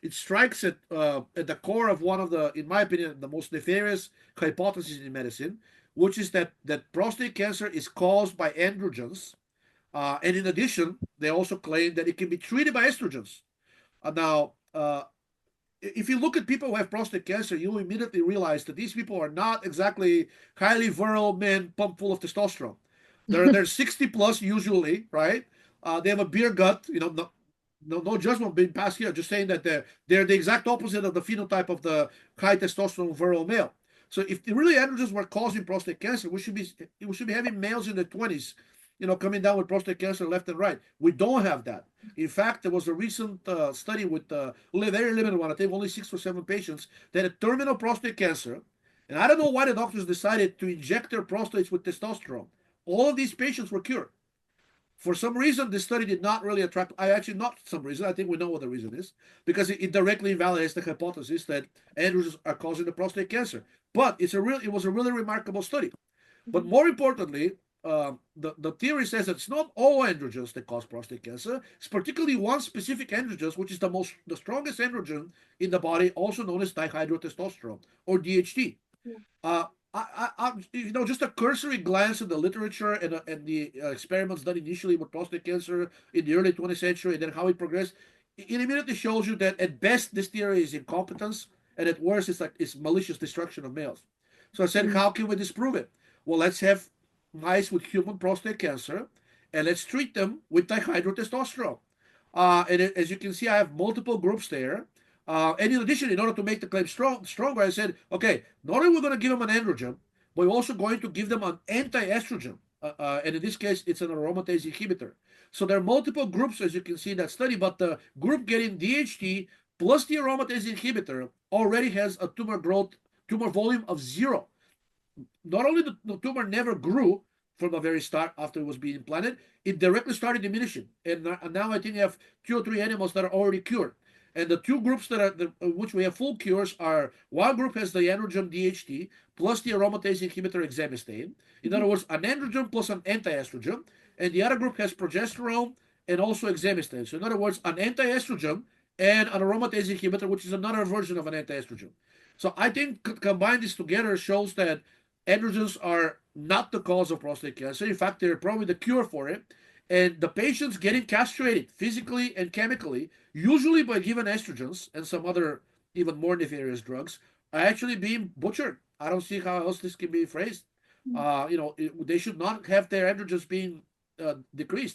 it strikes at the core of one of the, in my opinion, the most nefarious hypotheses in medicine, which is that prostate cancer is caused by androgens, and in addition, they also claim that it can be treated by estrogens. Now, if you look at people who have prostate cancer, you immediately realize that these people are not exactly highly virile men pumped full of testosterone. They're 60 plus usually, right? They have a beer gut. No judgment being passed here. Just saying that they're the exact opposite of the phenotype of the high testosterone virile male. So if the really androgens were causing prostate cancer, we should be having males in their 20s, coming down with prostate cancer left and right. We don't have that. In fact, there was a recent study with a very limited one, I think only 6 or 7 patients, that had terminal prostate cancer. And I don't know why the doctors decided to inject their prostates with testosterone. All of these patients were cured. For some reason, this study did not really attract. I actually not some reason. I think we know what the reason is, because it directly invalidates the hypothesis that androgens are causing the prostate cancer. But it was a really remarkable study. But more importantly, the theory says that it's not all androgens that cause prostate cancer. It's particularly one specific androgen, which is the strongest androgen in the body, also known as dihydrotestosterone or DHT. Uh, just a cursory glance at the literature and the experiments done initially with prostate cancer in the early 20th century, and then how it progressed, it immediately shows you that at best this theory is incompetence, and at worst it's malicious destruction of males. So I said, how can we disprove it? Well, let's have mice with human prostate cancer, and let's treat them with dihydrotestosterone. And as you can see, I have multiple groups there. And in addition, in order to make the claim stronger, I said, okay, not only we're going to give them an androgen, but we're also going to give them an anti-estrogen. And in this case, it's an aromatase inhibitor. So there are multiple groups, as you can see in that study, but the group getting DHT plus the aromatase inhibitor already has a tumor volume of 0. Not only the tumor never grew from the very start after it was being implanted, it directly started diminishing. And now I think you have 2 or 3 animals that are already cured. And the two groups which we have full cures are, one group has the androgen DHT plus the aromatase inhibitor exemestane. In other words, an androgen plus an anti-estrogen. And the other group has progesterone and also exemestane. So in other words, an anti-estrogen and an aromatase inhibitor, which is another version of an anti-estrogen. So I think combine this together shows that androgens are not the cause of prostate cancer. In fact, they're probably the cure for it. And the patients getting castrated physically and chemically, usually by given estrogens and some other even more nefarious drugs, are actually being butchered. I don't see how else this can be phrased. They should not have their androgens being decreased.